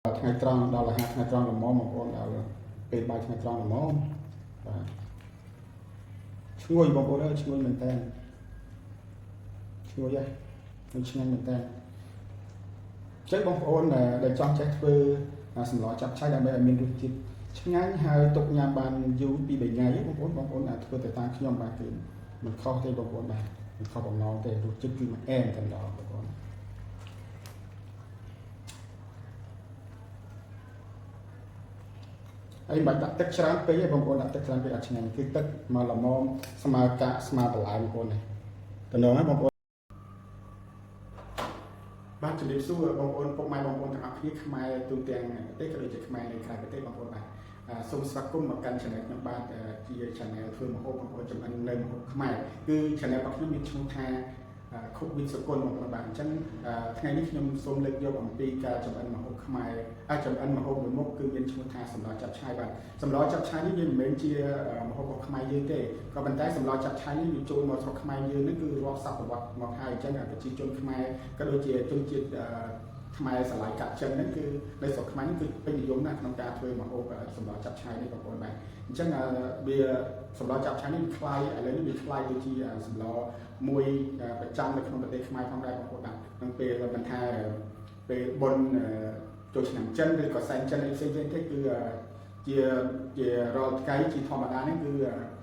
ថ្ងៃត្រង់ដល់ថ្ងៃត្រង់ល្មមបងប្អូនដល់ពេលបាយថ្ងៃត្រង់ល្មមបាទឈ្ងុយបងប្អូនអើយឈ្ងុយមែនតើឈ្ងុយហ្នឹងឆ្ងាញ់មែនតើចឹងបងប្អូនដែលចង់ចេះធ្វើសម្លចាប់ឆៃដើម្បីឲ្យមានរសជាតិឆ្ងាញ់ហើយទុកញ៉ាំបានយូរពី3ថ្ងៃបងប្អូនធ្វើទៅតាមខ្ញុំបាទគឺមិនខុសទេបងប្អូនបាទមិនខុសបំណងទេរសជាតិគឺមិនអែមតែម្ដងបងប្អូនហើយបាច់ដាក់ទឹកច្រើនពេកទេបងប្អូនដាក់ទឹកច្រើនពេកអត់ឆ្ងាញ់គឺទឹកមកល្មមស្មើកាកស្មើបន្លែបងប្អូននេះតំណងហ្នឹងបងប្អូនបាទជំរាបសួរបងប្អូនពុកម៉ែបងប្អូនទាំងអស់គ្នាខ្មែរទូទាំងប្រទេសក៏ដូចជាខ្មែរនៅក្រៅប្រទេសបងប្អូនបាទសូមស្វាគមន៍មកកាន់ channel ខ្ញុំបាទជា channel ធ្វើម្ហូបបងប្អូនចម្អិននៅម្ហូបខ្មែរគឺ channel របស់ខ្ញុំមានឈ្មោះថាខុកវិសុគន្ធបងប្អូនបាទអញ្ចឹងថ្ងៃនេះខ្ញុំសូមលើកយកអំពីការចម្អិនម្ហូបខ្មែរចម្អិនម្ហូបមួយមុខគឺមានឈ្មោះថាសម្លចាប់ឆាយបាទសម្លចាប់ឆាយនេះវាមិនមែនជាម្ហូបរបស់ខ្មែរយើងទេក៏ប៉ុន្តែសម្លចាប់ឆាយនេះវាចូលមកស្រុកខ្មែរយើងនេះគឺរាប់សតវត្សមកហើយអញ្ចឹងប្រជាជនខ្មែរក៏ដូចជាជនជាតិខ្មែរស្រឡាយកាត់ចិនហ្នឹងគឺនៅស្រុកខ្មែរនេះគឺពេញនិយមណាស់ក្នុងការធ្វើម្ហូបសម្លចាប់ឆាយនេះបងប្អូនបាទអញ្ចឹងវាសម្លចាប់ឆាយនេះខ្លាយឥឡូវនេះវាខ្លាយទៅជាសម្លមួយប្រចាំនៅក្នុងប្រទេសខ្មែរផងដែរបងប្អូនបាទក្នុងពេលមិនថាពេលបុណ្យចូលឆ្នាំចិនឬក៏សែនចិនអីផ្សេងៗទេគឺជារាល់ថ្ងៃជាធម្មតានេះគឺ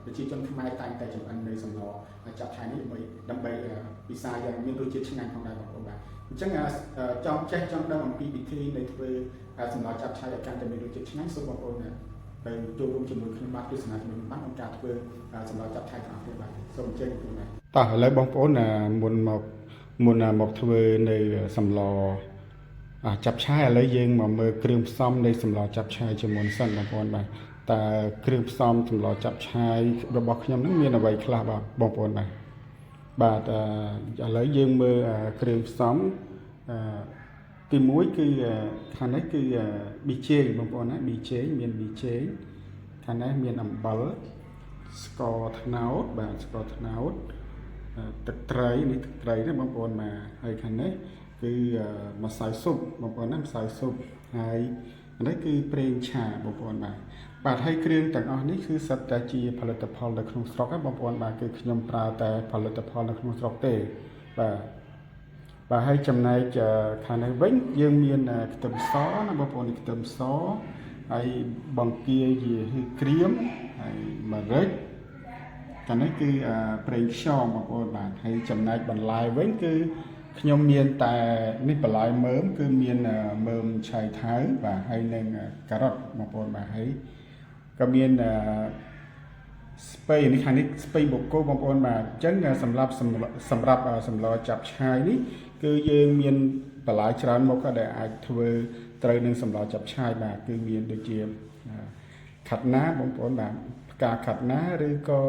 ប្រជាជនខ្មែរតែងតែចម្អិននៅសម្លចាប់ឆាយនេះដើម្បីពិសាយ៉ាងមានរសជាតិឆ្ងាញ់ផងដែរបងប្អូនបាទអញ្ចឹងចង់ចេះចង់ដឹងអំពីវិធីនៃធ្វើសម្លចាប់ឆាយឲ្យកាន់តែមានរសជាតិឆ្ងាញ់សូមបងប្អូនទៅចូលរួមជាមួយខ្ញុំបាទទស្សនាជាមួយខ្ញុំបាទក្នុងការធ្វើសម្លចាប់ឆាយរបស់ខ្ញុំបាទសូមអញ្ជើញបងប្អូនបាទតោះឥឡូវបងប្អូនមុនមកធ្វើនៅសម្លចាប់ឆាយឥឡូវយើងមកមើលគ្រឿងផ្សំនៃសម្លចាប់ឆាយជាមុនសិនបងប្អូនបាទតើគ្រឿងផ្សំសម្លចាប់ឆាយរបស់ខ្ញុំនឹងមានអ្វីខ្លះបាទបងប្អូនបាទឥឡូវយើងមើលគ្រឿងផ្សំទី1គឺខាងនេះគឺប៊ីចេងបងប្អូនណាប៊ីចេងមានប៊ីចេងខាងនេះមានអំបិលស្ករត្នោតបាទស្ករត្នោតទឹកត្រីនេះទឹកត្រីណាបងប្អូនបាទហើយខាងនេះគឺម្សៅស៊ុបបងប្អូនណាម្សៅស៊ុបហើយនេះគឺប្រេងឆាបងប្អូនបាទហើយគ្រឿងទាំងអស់នេះគឺសុទ្ធតែជាផលិតផលនៅក្នុងស្រុកហ្នឹងបងប្អូនបាទគឺខ្ញុំប្រើតែផលិតផលនៅក្នុងស្រុកទេបាទហើយចំណែកខាងនេះវិញយើងមានខ្ទឹមសណាបងប្អូនខ្ទឹមសហើយបង្គាយក្រៀមហើយម្រេចខាងនេះគឺប្រេងខ្យងបងប្អូនបាទហើយចំណែកបន្លែវិញគឺខ្ញុំមានតែនេះបន្លែមើមគឺមានមើមឆៃថាវបាទហើយនឹងការ៉ុតបងប្អូនបាទហើយក៏មានស្ពៃនេះខាងនេះស្ពៃបូកគោបងប្អូនបាទអញ្ចឹងសម្រាប់សម្លចាប់ឆាយនេះគឺយើងមានបន្លែច្រើនមុខដែលអាចធ្វើត្រូវនឹងសម្លចាប់ឆាយបាទគឺមានដូចជាខាត់ណាបងប្អូនបាទផ្កាខាត់ណាឬក៏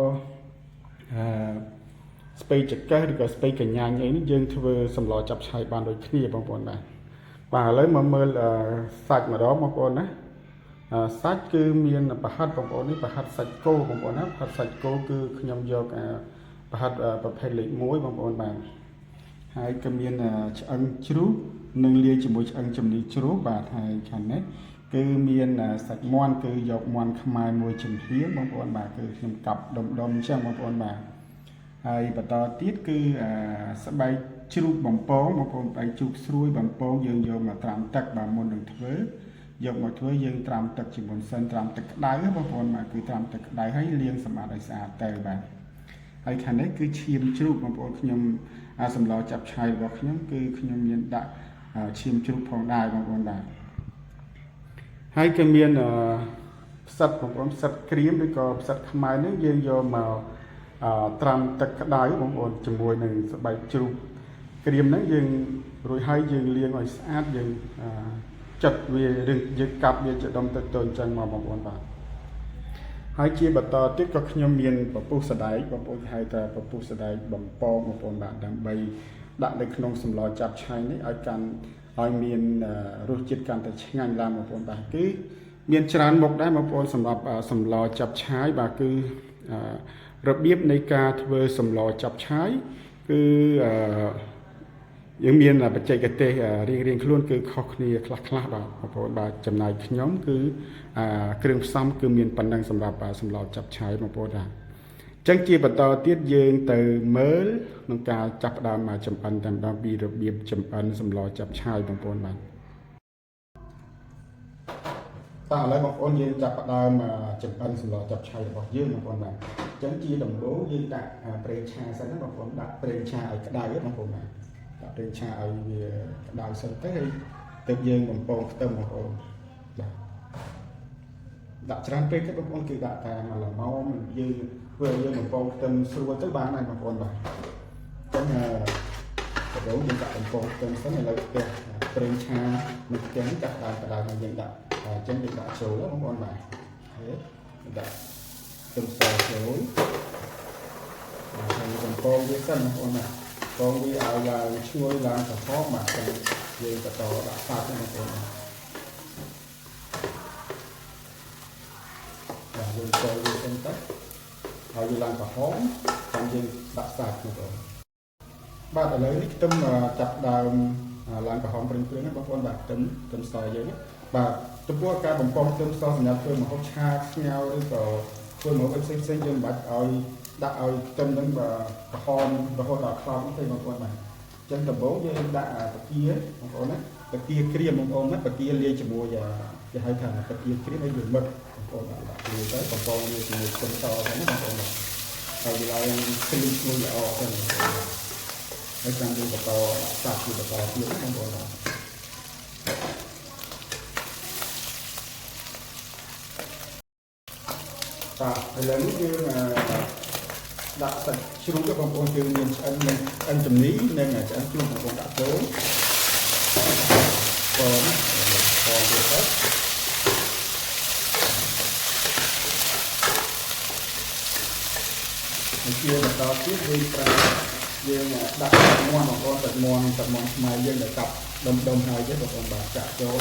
ស្ពៃចង្កេះឬក៏ស្ពៃកញ្ញាញអីនេះយើងធ្វើសម្លចាប់ឆាយបានដូចគ្នាបងប្អូនបាទឥឡូវមកមើលសាច់ម្ដងបងប្អូនណាសាច់គឺមានប្រហិតបងប្អូននេះប្រហិតសាច់គោបងប្អូនណាប្រហិតសាច់គោគឺខ្ញុំយកប្រហិតប្រភេទលេខ1បងប្អូនបាទហើយក៏មានឆ្អឹងជ្រូកនិងលាយជាមួយឆ្អឹងជំនីជ្រូកបាទហើយខាងនេះគឺមានសាច់មាន់គឺយកមាន់ខ្មែរមួយចំហៀងបងប្អូនបាទគឺខ្ញុំកាប់ដុំអញ្ចឹងបងប្អូនបាទហើយបន្តទៀតគឺស្បែកជ្រូកបំពងបងប្អូនស្បែកជ្រូកស្រួយបំពងយើងយកមកត្រាំទឹកបាទមុននឹងធ្វើយកមកធ្វើយើងត្រាំទឹកជាមុនសិនត្រាំទឹកក្តៅបងប្អូនបាទគឺត្រាំទឹកក្តៅហើយលាងសម្អាតឲ្យស្អាតទៅបាទហើយខាងនេះគឺឈាមជ្រូកបងប្អូនខ្ញុំសម្លចាប់ឆាយរបស់ខ្ញុំគឺខ្ញុំមានដាក់ឈាមជ្រូកផងដែរបងប្អូនបាទហើយក៏មានផ្សិតបងប្អូនផ្សិតក្រៀមឬក៏ផ្សិតខ្មៅនេះយើងយកមកត្រាំទឹកក្តៅបងប្អូនជាមួយនឹងស្បែកជ្រូកក្រៀមហ្នឹងយើងរួចហើយយើងលាងឲ្យស្អាតយើងចិតវាឬយើងកាប់វាជាដុំតូចៗអញ្ចឹងមកបងប្អូនបាទហើយជាបន្តទៀតក៏ខ្ញុំមានពពុះសដែកបងប្អូនហៅថាពពុះសដែកបំពងបងប្អូនបាទដើម្បីដាក់នៅក្នុងសម្លចាប់ឆាយនេះឲ្យមានរសជាតិកាន់តែឆ្ងាញ់ឡើងបងប្អូនបាទគឺមានច្រើនមុខដែរបងប្អូនសម្រាប់សម្លចាប់ឆាយបាទគឺរបៀបនៃការធ្វើសម្លចាប់ឆាយគឺ យើងមានបច្ចេកទេសរៀងៗខ្លួនគឺខុសគ្នាខ្លះៗបាទបងប្អូនបាទចំណែកខ្ញុំគឺគ្រឿងផ្សំគឺមានប៉ុណ្ណឹងសម្រាប់សម្លចាប់ឆាយបងប្អូនបាទចឹងជាបន្តទៀតយើងទៅមើលក្នុងការចាប់ផ្ដើមចម្អិនតែម្ដងពីរបៀបចម្អិនសម្លចាប់ឆាយបងប្អូនបាទបាទឥឡូវបងប្អូនយើងចាប់ផ្ដើមចម្អិនសម្លចាប់ឆាយរបស់យើងបងប្អូនបាទចឹងជាដំបូងយើងដាក់ប្រេងឆាសិនណាបងប្អូនដាក់ប្រេងឆាឲ្យក្តៅបងប្អូនបាទដាក់ប្រេងឆាឲ្យវាក្តៅសិនទៅហើយទើបយើងបំពងខ្ទឹមបងប្អូនបាទដាក់ច្រើនពេកទេបងប្អូនគឺដាក់តែមួយល្មមយើងធ្វើឲ្យយើងបំពងខ្ទឹមស្រួលទៅបានហើយបងប្អូនបាទចឹងដំបូងយើងដាក់បំពងខ្ទឹមសិនឥឡូវផ្ទះប្រេងឆានឹងផ្ទះនេះដាក់ក្តៅហើយយើងដាក់ចឹងយើងដាក់ចូលបងប្អូនបាទហើយដាក់ខ្ទឹមសចូលហើយបំពងវាសិនបងប្អូនបាទពងវាឲ្យឡើងឈ្ងុយឡើងក្រហមបាទចឹងយើងបន្តដាក់សាច់បងប្អូនបាទយើងចូលវាសិនទៅហើយវាឡើងក្រហមចាំយើងដាក់សាច់បងប្អូនបាទឥឡូវនេះខ្ទឹមចាប់ដើមឡើងក្រហមព្រឿងណាបងប្អូនបាទខ្ទឹមសយើងបាទចំពោះការបំពងខ្ទឹមសសម្រាប់ធ្វើម្ហូបឆាស្ងោរឬក៏ធ្វើម្ហូបផ្សេងៗយើងមិនបាច់ឲ្យដាក់ឲ្យខ្ទឹមហ្នឹងក្រហមរហូតដល់ខ្លោចទេបងប្អូនបាទអញ្ចឹងដំបូងយើងដាក់តាគៀបងប្អូនណាតាគៀក្រៀមបងប្អូនណាតាគៀលាយជាមួយគេហៅថាតាគៀក្រៀមឲ្យវាម៉ឹកបងប្អូនបាទដាក់លាយទៅបំពងវាជាមួយខ្ទឹមសទៅណាបងប្អូនបាទហើយវាឡើងគ្រីមឈ្ងុយល្អទៅបងប្អូនហើយចាំយើងបន្តដាក់សាច់បន្តទៀតណាបងប្អូនបាទឥឡូវនេះយើងដាក់សាច់ជ្រូកទៅបងប្អូនយើងមានឆ្អិននិងឆ្អិនជំនីនិងឆ្អិនជ្រូកបងប្អូនដាក់ចូលបងវាទៅជាបន្តទៀតយើងដាក់មាន់បងប្អូនទឹកមាន់ស្មៅយើងដែលកាប់ដុំហើយទេបងប្អូនបាទចាក់ចូល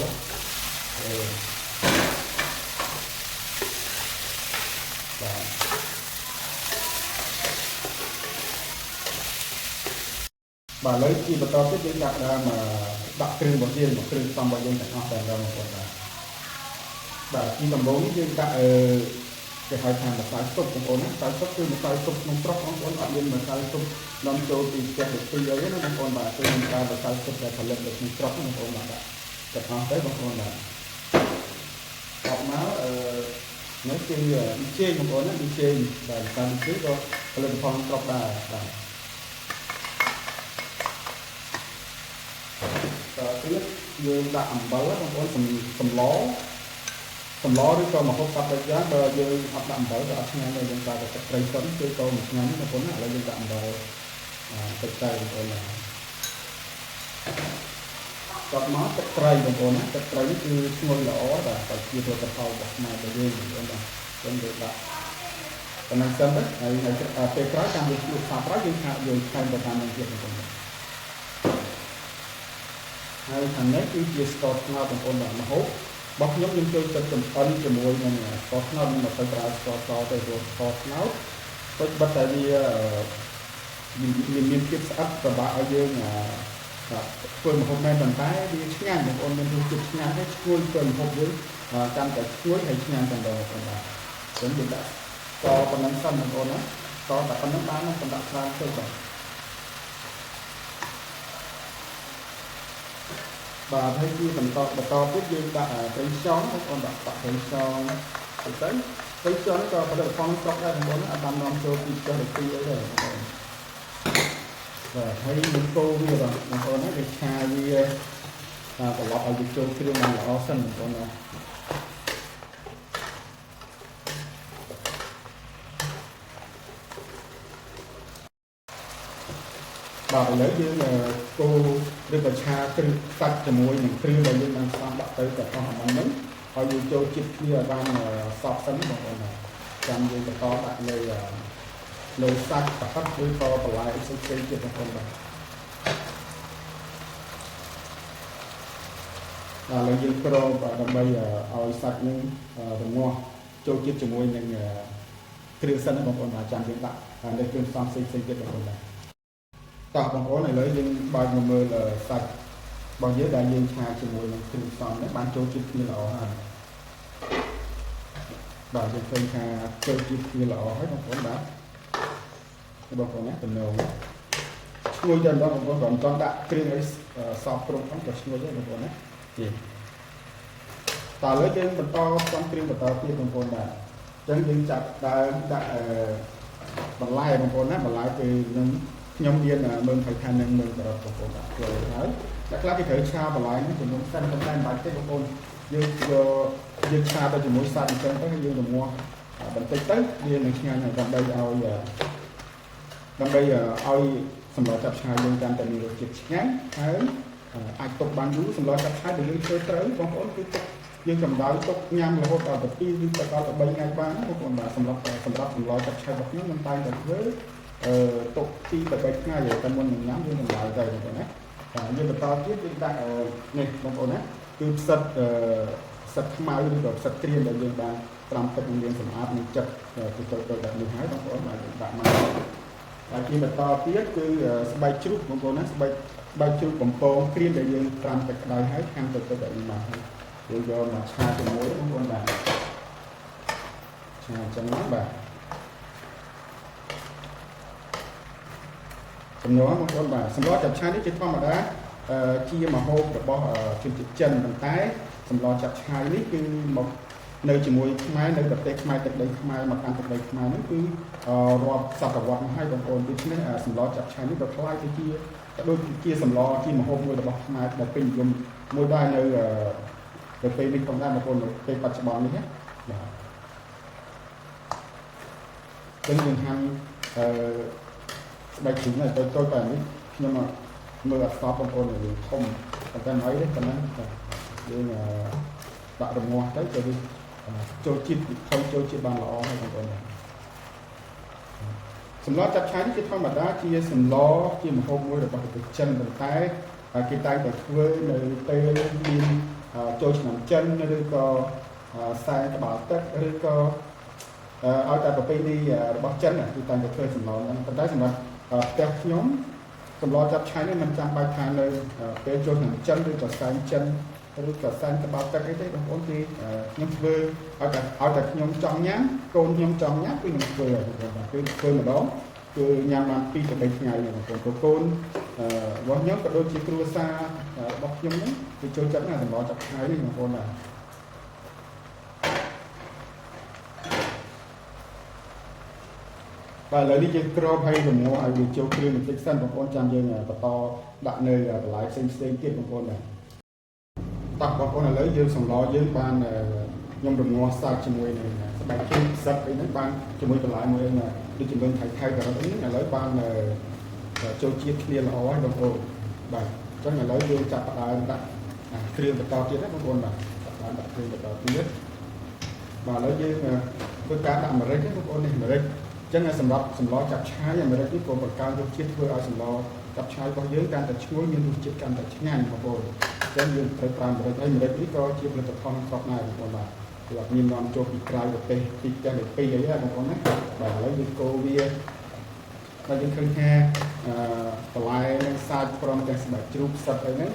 បាទបាទឥឡូវជាបន្តទៀតយើងដាក់ដាក់គ្រឿងរបស់យើងគ្រឿងផ្សំរបស់យើងទាំងអស់តែម្ដងបងប្អូនបាទជាដំបូងនេះយើងដាក់គេហៅថាម្សៅស៊ុបបងប្អូនណាម្សៅស៊ុបគឺម្សៅស៊ុបក្នុងស្រុកបងប្អូនអត់មានម្សៅស៊ុបនាំចូលពីផ្ទះទៅទីអីណាបងប្អូនបាទគឺមានតែម្សៅស៊ុបដែលផលិតនៅក្នុងស្រុកបងប្អូនបាទតែអស់ទៅបងប្អូនបាទអត់មកនេះគឺជេងបងប្អូនណាជេងបាទតាមជេងក៏ផលិតផលស្រុកដែរបាទទៀតយើងដាក់អំបិលបងប្អូនសម្លឬក៏ម្ហូបកាត់ដូចយ៉ាងបើយើងអត់ដាក់អំបិលក៏អត់ឆ្ងាញ់ដែរយើងតែទឹកត្រីសិនគឺក៏មិនឆ្ងាញ់បងប្អូនណាឥឡូវយើងដាក់អំបិលទឹកត្រីបងប្អូនណាគាត់មកទឹកត្រីបងប្អូនណាទឹកត្រីនេះគឺឈ្ងុយល្អបាទតែជាផលិតផលរបស់ខ្មែររបស់យើងបងប្អូនបាទចឹងយើងដាក់ប៉ុណ្ណឹងសិនទៅហើយពេលក្រោយតាមយើងជួបសាប្រយើងថែមទៅតាមនឹងទៀតបងប្អូនហើយខាងនេះគឺជាស្ករត្នោតបងប្អូនបាទម្ហូបរបស់ខ្ញុំចូលចិត្តចម្អិនជាមួយនឹងស្ករត្នោតមិនទៅប្រើស្ករសទៅព្រោះស្ករត្នោតដូចបិទតែវាមានភាពស្អិតប្របាក់ឲ្យយើងធ្វើម្ហូបមែនប៉ុន្តែវាឆ្ងាញ់បងប្អូនមានរសជាតិឆ្ងាញ់ហើយឈ្ងុយធ្វើម្ហូបយើងកាន់តែឈ្ងុយហើយឆ្ងាញ់តែម្ដងបងប្អូនបាទអញ្ចឹងយើងដាក់ស្ករប៉ុណ្ណឹងសិនបងប្អូនណាស្ករតែប៉ុណ្ណឹងបានប៉ុន្តែច្រើនទៅបាទហើយជាបន្តទៀតយើងដាក់ប្រេងខ្យងបងប្អូនដាក់ប្រេងខ្យងទៅប្រេងខ្យងក៏ផលិតផលស្រុកដែរបងប្អូនអត់បាននាំចូលពីផ្ទះទៅទីអីទេបងប្អូនបាទហើយយើងកូរវាបងប្អូនណាវាឆាវាត្រឡប់ឲ្យវាចូលគ្រឿងបានល្អសិនបងប្អូនណាបាទឥឡូវយើងកូរឬក៏ឆាគ្រឿងសាច់ជាមួយនឹងគ្រឿងដែលយើងបានស្អំដាក់ទៅតែអស់អាហ្នឹងហើយយើងចូលជាតិគ្នាឲ្យបានសព្វសិនបងប្អូនណាចាំយើងបន្តដាក់លើសាច់ប្រហិតឬក៏បន្លែផ្សេងទៀតបងប្អូនបាទឥឡូវយើងក្រងដើម្បីឲ្យសាច់នឹងរងាស់ចូលជាតិជាមួយនឹងគ្រឿងសិនបងប្អូនបាទចាំយើងដាក់លើគ្រឿងផ្សំផ្សេងទៀតបងប្អូនបាទ តោះបងប្អូនឥឡូវយើងបើកមកមើលសាច់របស់យើងដែលយើងឆាជាមួយនឹងគ្រឿងផ្សំនេះបានចូលជាតិគ្នាល្អហើយបាទយើងឃើញថាចូលជាតិគ្នាល្អហើយបងប្អូនបាទបងប្អូនណាតំណងឈ្ងុយតែម្ដងបងប្អូនក៏មិនต้องដាក់គ្រឿងអីសពគ្រប់ផងក៏ឈ្ងុយដែរបងប្អូនណាទៀតតើឥឡូវយើងបន្តផ្សំគ្រឿងបន្តទៀតបងប្អូនបាទអញ្ចឹងយើងចាប់ដើមដាក់បន្លែបងប្អូនណាបន្លែគឺនឹងខ្ញុំមានមើលថានឹងមើលទៅបងប្អូនដាក់ចូលហើយតែខ្លះគេត្រូវឆាបន្លែនេះជាមួយសិនប៉ុន្តែមិនបាច់ទេបងប្អូនយើងឆាទៅជាមួយសាច់អញ្ចឹងទៅហើយយើងរងាស់បន្តិចទៅវានឹងឆ្ងាញ់ហើយដើម្បីឲ្យសម្លចាប់ឆាយើងកាន់តែមានរសជាតិឆ្ងាញ់ហើយអាចទុកបានយូរសម្លចាប់ឆាដែលយើងធ្វើត្រូវបងប្អូនគឺទុកយើងកម្ដៅទុកញ៉ាំរហូតដល់ទៅ2ឬដល់ទៅ3ថ្ងៃបានបងប្អូនបាទសម្រាប់សម្លចាប់ឆារបស់ខ្ញុំមិនតែងតែធ្វើទុក2ទៅ3ថ្ងៃតែមុននឹងញ៉ាំយើងកម្ដៅទៅបងប្អូនណាយើងបន្តទៀតយើងដាក់នេះបងប្អូនណាគឺផ្សិតខ្មៅឬក៏ផ្សិតក្រៀមដែលយើងបានត្រាំទឹកនឹងយើងសម្អាតនឹងចិត្តទៅដល់នេះហើយបងប្អូនបាទដាក់មកហើយជាបន្តទៀតគឺស្បែកជ្រូកបងប្អូនណាស្បែកជ្រូកបំពងក្រៀមដែលយើងត្រាំទឹកក្តៅហើយខាំទៅដល់នេះមកហើយយើងយកមកឆាជាមួយបងប្អូនបាទឆាអញ្ចឹងណាបាទចំនួនបងប្អូនបាទសម្លចាប់ឆានេះជាធម្មតាជាម្ហូបរបស់ជនជាតិចិនប៉ុន្តែសម្លចាប់ឆានេះគឺមកនៅជាមួយខ្មែរនៅប្រទេសខ្មែរទឹកដីខ្មែរមកកាន់ទឹកដីខ្មែរនេះគឺរាប់សតវត្សមកហើយបងប្អូនដូច្នេះសម្លចាប់ឆានេះក៏คล้ายទៅជាដូចជាសម្លជាម្ហូបមួយរបស់ខ្មែរដែលពេញនិយមមួយដែរនៅប្រទេសនេះផងដែរបងប្អូននៅពេលបច្ចុប្បន្ននេះណាបាទយើងហាន់ស្បែកជ្រូកនេះទៅតែនេះខ្ញុំមើលអក្សរបងប្អូនយើងធំប៉ុន្តែហើយនេះប៉ុណ្ណឹងយើងដាក់រងាស់ទៅវាចូលជាតិចូលជាតិបានល្អហើយបងប្អូនសម្លចាប់ឆានេះជាធម្មតាជាសម្លជាម្ហូបមួយរបស់ប្រទេសចិនប៉ុន្តែគេតែងតែធ្វើនៅពេលមានចូលឆ្នាំចិនឬក៏សែនក្បាលទឹកឬក៏ឲ្យតែប្រពៃណីរបស់ចិនគឺតែងតែធ្វើសម្លហ្នឹងប៉ុន្តែសម្រាប់ផ្ទះខ្ញុំសម្លចាប់ឆានេះមិនចាំបាច់ថានៅពេលចូលឆ្នាំចិនឬក៏សែនចិនឬក៏សែនក្បាលទឹកអីទេបងប្អូនគឺខ្ញុំធ្វើឲ្យតែខ្ញុំចង់ញ៉ាំកូនខ្ញុំចង់ញ៉ាំគឺខ្ញុំធ្វើហើយគឺធ្វើម្ដងគឺញ៉ាំបាន2ទៅ3ថ្ងៃបងប្អូនកូនរបស់ខ្ញុំក៏ដូចជាគ្រួសាររបស់ខ្ញុំហ្នឹងគឺចូលចិត្តណាសម្លចាប់ឆានេះបងប្អូនណាបាទឥឡូវនេះយើងក្របឲ្យរងាស់ឲ្យវាចូលគ្រឿងបន្តិចសិនបងប្អូនចាំយើងបន្តដាក់នៅបន្លែផ្សេងទៀតបងប្អូនដែរតោះបងប្អូនឥឡូវយើងសម្លយើងបានខ្ញុំរងាស់សាច់ជាមួយនឹងស្បែកជ្រូកសឹកអីហ្នឹងបានជាមួយបន្លែមួយដូចជាមើលថៃក៏អត់នេះឥឡូវបានចូលជាតិគ្នាល្អហើយបងប្អូនបាទអញ្ចឹងឥឡូវយើងចាប់ផ្ដើមដាក់គ្រឿងបន្តទៀតណាបងប្អូនបាទចាប់ផ្ដើមដាក់គ្រឿងបន្តទៀតបាទឥឡូវយើងធ្វើការដាក់ម្រេចបងប្អូននេះម្រេចអញ្ចឹងសម្រាប់សម្លចាប់ឆាយអាមេរិកនេះក៏បង្កើនរសជាតិធ្វើឲ្យសម្លចាប់ឆាយរបស់យើងកាន់តែឈ្ងុយមានរសជាតិកាន់តែឆ្ងាញ់បងប្អូនអញ្ចឹងយើងត្រូវប្រើអាមេរិកហើយអាមេរិកនេះក៏ជាផលិតផលស្រុកដែរបងប្អូនបាទគឺអត់មាននាំចូលពីក្រៅប្រទេសទីផ្ទះទី2អីទេបងប្អូនណាបាទឥឡូវយើងកូរវាហើយយើងឃើញថាបន្លែនិងសាច់ព្រមទាំងស្បែកជ្រូកផ្សិតអីហ្នឹង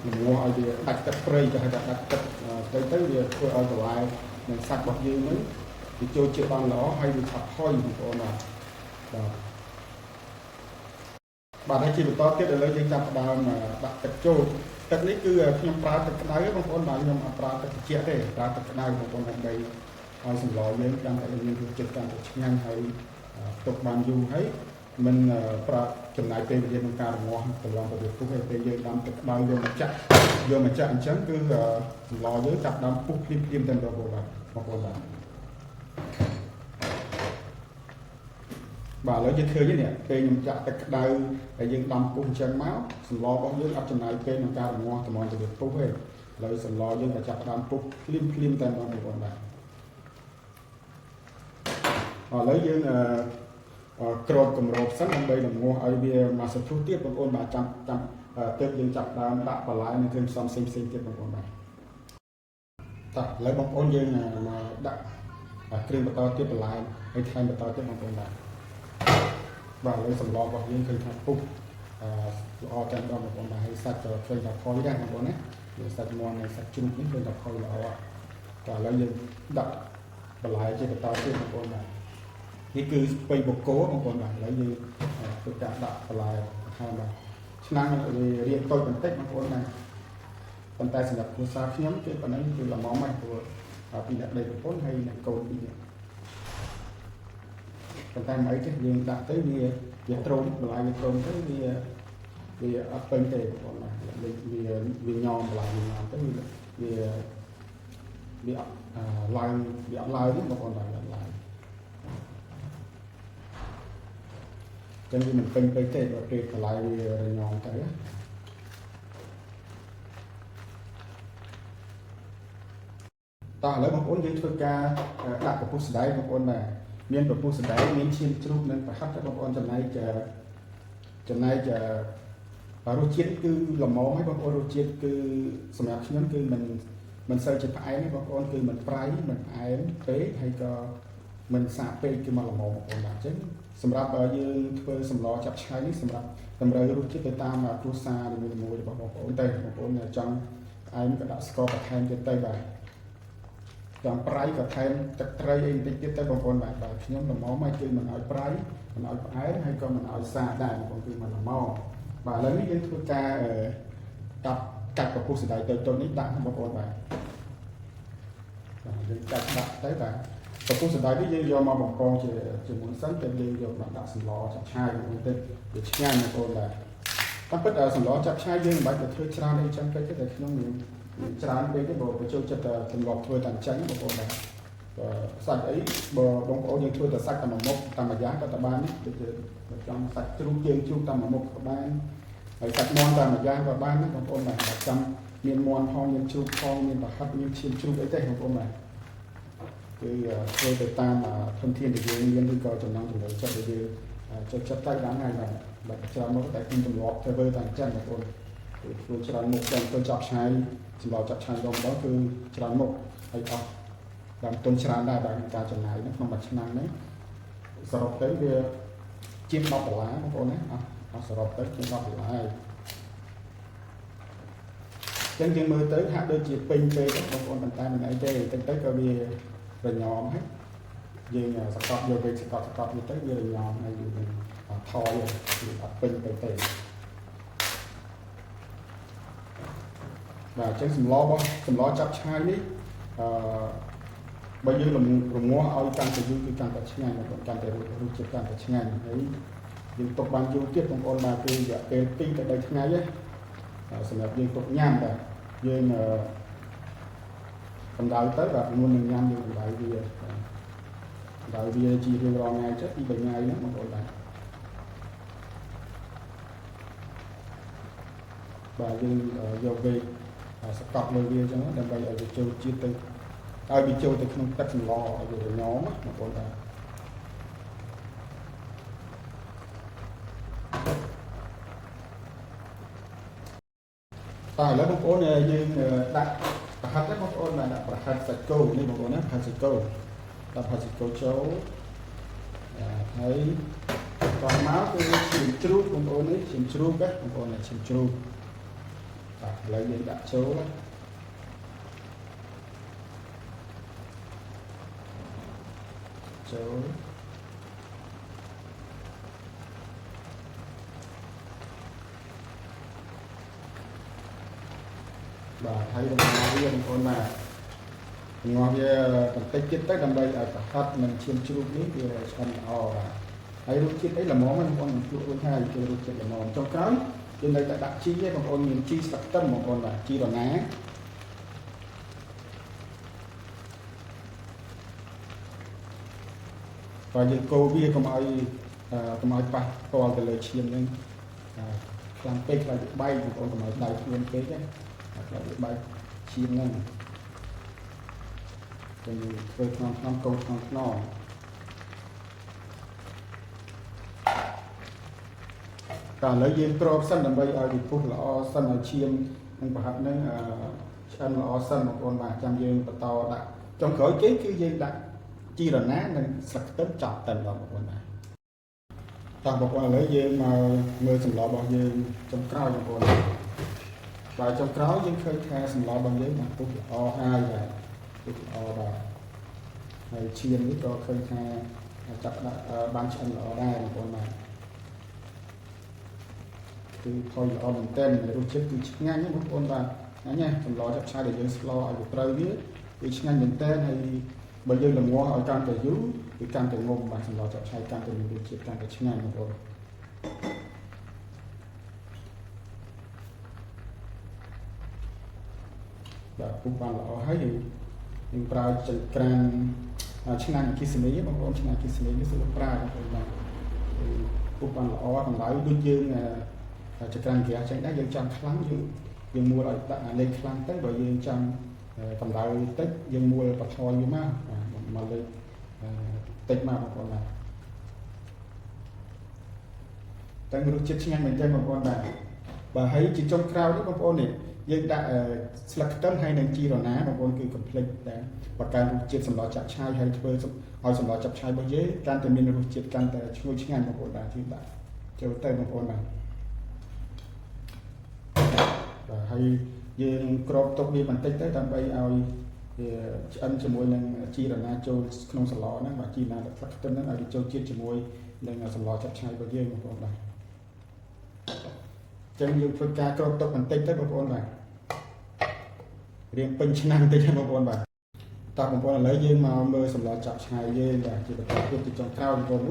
លំងាស់ឲ្យវាដាច់ទឹកព្រៃទៅឲ្យដាច់ទឹកទៅវាធ្វើឲ្យបន្លែនិងសាច់របស់យើងហ្នឹងវាចូលជាតិបានល្អហើយវាឆាប់ផុយបងប្អូនបាទបាទហើយជាបន្តទៀតឥឡូវយើងចាប់ផ្ដើមដាក់ទឹកចូលទឹកនេះគឺខ្ញុំប្រើទឹកក្តៅបងប្អូនបាទខ្ញុំអត់ប្រើទឹកត្រជាក់ទេប្រើទឹកក្តៅបងប្អូនដើម្បីឲ្យសម្លយើងកាន់តែមានរសជាតិកាន់តែឆ្ងាញ់ហើយទុកបានយូរហើយមិនប្រើចំណាយពេលវេលាក្នុងការរងាស់កន្លងទៅវាពុះហើយពេលយើងដាំទឹកក្តៅយកមកចាក់អញ្ចឹងគឺសម្លយើងចាប់ដើមពុះភ្លាមតែម្ដងបងប្អូនបាទបាទឥឡូវយើងឃើញនេះពេលខ្ញុំចាក់ទឹកក្តៅហើយយើងដាំពុះអញ្ចឹងមកសម្លរបស់យើងអត់ចំណាយពេលក្នុងការរងាស់តែមកទៅវាពុះទេឥឡូវសម្លយើងក៏ចាប់ដើមពុះភ្លាមតែម្ដងបងប្អូនបាទឥឡូវយើងក្របគម្របសិនដើម្បីរងាស់ឲ្យវាមកសន្ទុះទៀតបងប្អូនបាទចាំទើបយើងចាប់ដើមដាក់បន្លែនិងគ្រឿងផ្សំផ្សេងទៀតបងប្អូនបាទតោះឥឡូវបងប្អូនយើងមកដាក់គ្រឿងបន្តទៀតបន្លែហើយថែមបន្តទៀតបងប្អូនបាទ បាទលើសម្លរបស់យើងឃើញថាពុះល្អតែម្ដងបងប្អូនបាទហើយសាច់ក៏ឃើញថាផុយដែរបងប្អូនណាវាសាច់មាន់និងសាច់ជ្រូកនេះឃើញថាផុយល្អបាទឥឡូវយើងដាក់បន្លែជាបន្តទៀតបងប្អូនបាទនេះគឺស្ពៃបូកគោបងប្អូនបាទឥឡូវយើងធ្វើការដាក់បន្លែបន្ថែមបាទឆ្នាំងវារៀងតូចបន្តិចបងប្អូនបាទប៉ុន្តែសម្រាប់គ្រួសារខ្ញុំគឺប៉ុណ្ណឹងគឺល្មមហើយព្រោះពីអ្នកដេកប្រពន្ធហើយអ្នកកូនពីរប៉ុន្តែមិនអីទេយើងដាក់ទៅវាត្រង់បន្លែវាត្រង់ទៅវាអត់ពេញទេបងប្អូនបាទវាញោមបន្លែវាញោមទៅវាអត់ឡើងវាអត់ឡើងទេបងប្អូនបាទអត់ឡើងចឹងវាមិនពេញពេកទេបើពេលបន្លែវារញោមទៅតោះឥឡូវបងប្អូនយើងធ្វើការដាក់ពពុះសណ្ដែកបងប្អូនបាទមានពពុះសណ្ដែកមានឈាមជ្រូកនិងប្រហិតទេបងប្អូនចំណែករសជាតិគឺល្មមហើយបងប្អូនរសជាតិគឺសម្រាប់ខ្ញុំគឺមិនសូវជាផ្អែមទេបងប្អូនគឺមិនប្រៃមិនផ្អែមពេកហើយក៏មិនសាបពេកគឺមកល្មមបងប្អូនបាទអញ្ចឹងសម្រាប់យើងធ្វើសម្លចាប់ឆាយនេះសម្រាប់តម្រូវរសជាតិទៅតាមគ្រួសារនីមួយៗរបស់បងប្អូនទៅបងប្អូនចង់ផ្អែមក៏ដាក់ស្ករបន្ថែមទៀតទៅបាទចង់ប្រៃក៏ថែមទឹកត្រីអីបន្តិចទៀតទៅបងប្អូនបាទខ្ញុំល្មមហើយគឺមិនឲ្យប្រៃមិនឲ្យផ្អែមហើយក៏មិនឲ្យសាដែរបងប្អូនគឺមិនល្មមបាទឥឡូវនេះយើងធ្វើការកាត់ពពុះសណ្ដែកតូចៗនេះដាក់បងប្អូនបាទយើងកាត់ដាក់ទៅបាទពពុះសណ្ដែកនេះយើងយកមកបង្កងជាមួយសិនតែយើងយកមកដាក់សម្លចាប់ឆាយមួយទៅវាឆ្ងាញ់បងប្អូនបាទតាមពិតសម្លចាប់ឆាយយើងមិនបាច់ទៅធ្វើច្រើនអីចឹងពេកទេតែខ្ញុំមានច្រើនពេកទេបើបញ្ចូលចិត្តទម្លាប់ធ្វើតែអញ្ចឹងបងប្អូនបាទសាច់អីបើបងប្អូនយើងធ្វើតែសាច់តែមួយមុខតាមមួយយ៉ាងក៏តែបាននេះដូចចង់សាច់ជ្រូកយើងជ្រូកតាមមួយមុខក៏បានហើយសាច់មាន់តាមមួយយ៉ាងក៏បានបងប្អូនបាទចង់មានមាន់ផងមានជ្រូកផងមានប្រហិតមានឈាមជ្រូកអីទេបងប្អូនបាទគឺធ្វើទៅតាមធនធានដែលយើងមានឬក៏ចំណង់ចំណូលចិត្តដែលយើងចិត្តទៅដល់ថ្ងៃបាទច្រើនមកតែខ្ញុំទម្លាប់ធ្វើតែអញ្ចឹងបងប្អូនគឺធ្វើច្រើនមុខចឹងទៅចាប់ឆាយសម្រាប់ចាប់ឆាយរំដងគឺច្រើនមុខហើយអស់តាមទុនច្រើនដែរបាទការចំណាយក្នុងមួយឆ្នាំនេះសរុបទៅវាជាង$10បងប្អូនណាអស់សរុបទៅជាង$10ហើយចឹងយើងមើលទៅហាក់ដូចជាពេញពេកបងប្អូនប៉ុន្តែមិនអីទេតិចទៅក៏វារញោមហើយយើងសកត់យកទៅសកត់វាទៅវារញោមហើយយើងថយវាអត់ពេញពេកទេបាទអញ្ចឹងសម្លចាប់ឆាយនេះបើយើងរងាស់ឲ្យកាន់តែយូរគឺកាន់តែឆ្ងាញ់បងប្អូនកាន់តែរសជាតិកាន់តែឆ្ងាញ់ហើយយើងទុកបានយូរទៀតបងប្អូនបាទគឺរយៈពេល2ទៅ3ថ្ងៃសម្រាប់យើងទុកញ៉ាំបាទយើងកម្ដៅទៅបាទមុននឹងញ៉ាំយើងកម្ដៅវាជារៀងរាល់ថ្ងៃចុះ2 3ថ្ងៃហ្នឹងបងប្អូនបាទយើងយកវាសកត់លើវាអញ្ចឹងដើម្បីឲ្យវាចូលជាតិទៅឲ្យវាចូលទៅក្នុងទឹកសម្លឲ្យវារញោមបងប្អូនបាទឥឡូវបងប្អូនយើងដាក់ប្រហិតទេបងប្អូនបាទដាក់ប្រហិតសាច់គោនេះបងប្អូនណាប្រហិតសាច់គោដាក់ប្រហិតសាច់គោចូលហើយតោះមកគឺឈាមជ្រូកបងប្អូននេះឈាមជ្រូកណាបងប្អូនឈាមជ្រូកបាទឥឡូវយើងដាក់ចូលបាទហើយរំងាស់វាបងប្អូនបាទរំងាស់វាបន្តិចទៀតទៅដើម្បីឲ្យប្រហិតនិងឈាមជ្រូកនេះវាឆ្អិនល្អបាទហើយរសជាតិអីល្មមហ្នឹងបងប្អូនភ្លក់រួចហើយគឺរសជាតិល្មមចុងក្រោយយើងនៅតែដាក់ជីទេបងប្អូនមានជីស្លឹកខ្ទឹមបងប្អូនបាទជីរណាបាទយើងកូរវាកុំឲ្យប៉ះពាល់ទៅលើឈាមហ្នឹងខ្លាំងពេកខ្លាំងបែកបងប្អូនកុំឲ្យដៃខ្លួនពេកណាខ្លាំងបែកឈាមហ្នឹងយើងធ្វើក្នុងកូរក្នុងតែឥឡូវយើងគ្របសិនដើម្បីឲ្យវាពុះល្អសិនឲ្យឈាមនិងប្រហិតហ្នឹងឆ្អិនល្អសិនបងប្អូនបាទចាំយើងបន្តដាក់ចុងក្រោយគេគឺយើងដាក់ជីរណានិងស្លឹកខ្ទឹមចប់តែម្ដងបងប្អូនបាទ តោះបងប្អូនឥឡូវយើងមកមើលសម្លរបស់យើងចុងក្រោយបងប្អូនបាទចុងក្រោយយើងឃើញថាសម្លរបស់យើងបានពុះល្អហើយបាទពុះល្អបាទហើយឈាមនេះក៏ឃើញថាចាប់ដាក់បានឆ្អិនល្អដែរបងប្អូនបាទគឺថយល្អមែនទែនរសជាតិគឺឆ្ងាញ់ណាបងប្អូនបាទណាសម្លចាប់ឆាយដែលយើងស្លឲ្យវាត្រូវវាឆ្ងាញ់មែនទែនហើយបើយើងល្ងឲ្យកាន់តែយូរគឺកាន់តែងំបាទសម្លចាប់ឆាយកាន់តែមានរសជាតិកាន់តែឆ្ងាញ់បងប្អូនបាទពុះបានល្អហើយយើងប្រើចង្ក្រានឆ្នាំងអគ្គិសនីបងប្អូនឆ្នាំងអគ្គិសនីនេះគឺប្រើបងប្អូនបាទពុះបានល្អតម្លៃដូចយើងចង្ក្រានហ្គាសចឹងដែរយើងចង់ខ្លាំងយើងមួលឲ្យដាក់លេខខ្លាំងទៅបើយើងចង់កម្ដៅតិចយើងមួលបន្ថយវាមកលេខតិចមកបងប្អូនបាទតែរសជាតិឆ្ងាញ់មែនទែនបងប្អូនបាទហើយជាចុងក្រោយនេះបងប្អូននេះយើងដាក់ស្លឹកខ្ទឹមហើយនិងជីរណាបងប្អូនគឺកុំភ្លេចដែរបង្កើនរសជាតិសម្លចាប់ឆាយហើយធ្វើឲ្យសម្លចាប់ឆាយរបស់យើងកាន់តែមានរសជាតិកាន់តែឈ្ងុយឆ្ងាញ់បងប្អូនបាទជួយដាក់ចូលទៅបងប្អូនបាទហើយយើងក្របទុកវាបន្តិចទៅដើម្បីឲ្យវាឆ្អិនជាមួយនឹងជីរណាចូលក្នុងសម្លហ្នឹងបាទជីរណាទឹកស្លឹកខ្ទឹមហ្នឹងឲ្យវាចូលជាតិជាមួយនឹងសម្លចាប់ឆាយរបស់យើងបងប្អូនបាទចឹងយើងធ្វើការក្របទុកបន្តិចទៅបងប្អូនបាទរៀងពេញឆ្នាំបន្តិចហ្នឹងបងប្អូនបាទតោះបងប្អូនឥឡូវយើងមកមើលសម្លចាប់ឆាយយើងបាទជាបន្តទៀតទីចុងក្រោយបងប្អូន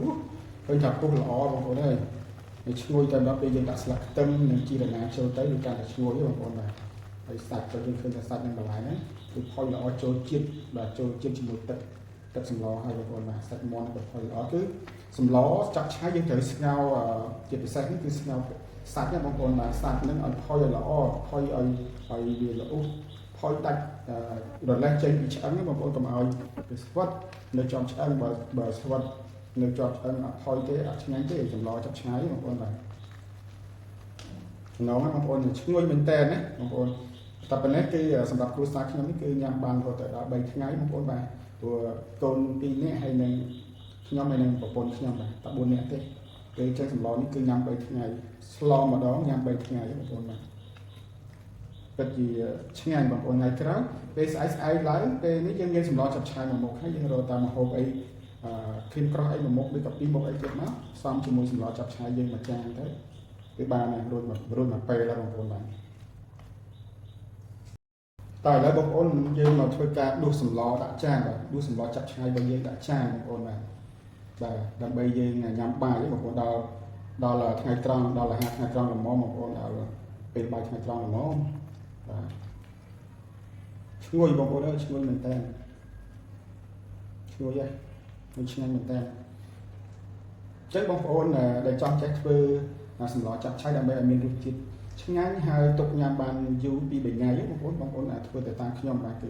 ឃើញថាពុះល្អបងប្អូនហើយឈ្ងុយតែដល់ពេលយើងដាក់ស្លឹកខ្ទឹមនិងជីរណាចូលទៅវាកាន់តែឈ្ងុយបងប្អូនបាទហើយសាច់ក៏យើងឃើញថាសាច់នឹងបន្លែហ្នឹងគឺផុយល្អចូលជាតិបាទចូលជាតិជាមួយទឹកសម្លហើយបងប្អូនបាទសាច់មាន់ក៏ផុយល្អគឺសម្លចាប់ឆាយយើងត្រូវស្ងោរជាពិសេសនេះគឺស្ងោរសាច់ណាបងប្អូនបាទសាច់ហ្នឹងឲ្យផុយឲ្យល្អផុយឲ្យវាល្អផុយដាច់រលេះចេញពីឆ្អឹងបងប្អូនកុំឲ្យវាស្វិតនៅចំឆ្អឹងបើស្វិតនៅជាប់ឆ្អឹងអត់ថយទេអត់ឆ្ងាញ់ទេសម្លចាប់ឆ្ងាយបងប្អូនបាទចំណងបងប្អូនឈ្ងុយមែនតើណាបងប្អូនតែប៉ុណ្ណេះគឺសម្រាប់គ្រួសារខ្ញុំនេះគឺញ៉ាំបានរហូតដល់3ថ្ងៃបងប្អូនបាទព្រោះកូន2នាក់ហើយនឹងខ្ញុំហើយនឹងប្រពន្ធខ្ញុំបាទតែ4នាក់ទេពេលចឹងសម្លនេះគឺញ៉ាំ3ថ្ងៃស្លម្ដងញ៉ាំ3ថ្ងៃបងប្អូនបាទពិតជាឆ្ងាញ់បងប្អូនថ្ងៃក្រោយពេលស្អែកឡើងពេលនេះយើងមានសម្លចាប់ឆាយមួយមុខហើយយើងរកតាមម្ហូបអីគ្រីមក្រោះអីមួយមុខឬក៏ពីរមុខអីទៀតមកសំជាមួយសម្លចាប់ឆាយយើងមួយចានទៅគឺបានរួចមកពេលแล้วបងប្អូនបាទតើឥឡូវបងប្អូនយើងមកធ្វើការដួសសម្លដាក់ចានបាទដួសសម្លចាប់ឆាយរបស់យើងដាក់ចានបងប្អូនបាទដើម្បីយើងញ៉ាំបាយបងប្អូនដល់ថ្ងៃត្រង់ដល់អាហារថ្ងៃត្រង់ល្មមបងប្អូនដល់ពេលបាយថ្ងៃត្រង់ល្មមបាទឈ្ងុយបងប្អូនអើយឈ្ងុយមែនតើឈ្ងុយហ៎มันឆ្ងាញ់មែនតើចឹងបងប្អូនដែលចង់ចេះធ្វើសម្លចាប់ឆាយដើម្បីឲ្យមានរសជាតិឆ្ងាញ់ហើយទុកញ៉ាំបានយូរពី3ថ្ងៃបងប្អូនអាចធ្វើទៅតាមខ្ញុំបាទគឺ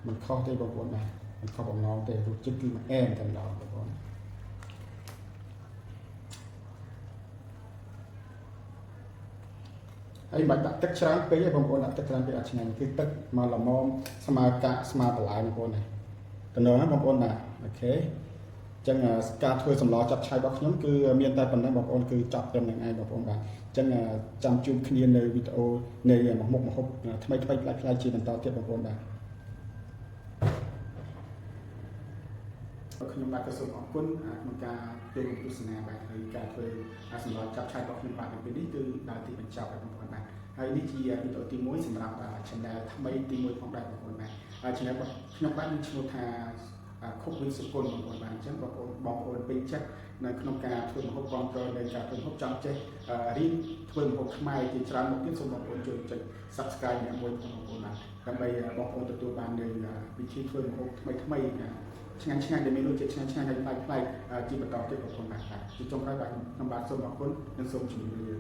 មិនខុសទេបងប្អូនបាទមិនខុសបំណងទេរសជាតិគឺមិនអែមតែម្ដងបងប្អូនហើយមិនបាច់ដាក់ទឹកច្រើនពេកទេបងប្អូនដាក់ទឹកច្រើនពេកអត់ឆ្ងាញ់គឺទឹកមកល្មមស្មើកាកស្មើបន្លែបងប្អូនណាតំណងណាបងប្អូនបាទអូខេចឹងការធ្វើសម្លចាប់ឆាយរបស់ខ្ញុំគឺមានតែប៉ុណ្ណឹងបងប្អូនគឺចាប់ត្រឹមនឹងឯងបងប្អូនបាទចឹងចាំជួបគ្នានៅវីដេអូនៃមុខម្ហូបថ្មីប្លែកៗជាបន្តទៀតបងប្អូនបាទខ្ញុំបាទក៏សូមអរគុណក្នុងការចូលរួមទស្សនាបាទហើយការធ្វើសម្លចាប់ឆាយរបស់ខ្ញុំបាទនៅពេលនេះគឺដល់ទីបញ្ចប់ហើយបងប្អូនបាទហើយនេះជាវីដេអូទី1សម្រាប់ channel ថ្មីទី1ផងដែរបងប្អូនបាទហើយ channel របស់ខ្ញុំបាទមានឈ្មោះថាខុបវិញសុគន្ធបងប្អូនបាទអញ្ចឹងបងប្អូនពេញចិត្តនៅក្នុងការធ្វើម្ហូបគ្រប់គ្រងនៃការធ្វើម្ហូបចង់ចេះរៀនធ្វើម្ហូបខ្មែរជាច្រើនមុខទៀតសូមបងប្អូនជួយចុច Subscribe អ្នកមួយផងបងប្អូនបាទដើម្បីបងប្អូនទទួលបាននៅវិធីធ្វើម្ហូបថ្មីឆ្ងាញ់ដែលមានរសជាតិឆ្ងាញ់ហើយប្លែកជាបន្តទៀតបងប្អូនបាទជាចុងក្រោយបាទខ្ញុំបាទសូមអរគុណនិងសូមជម្រាបលា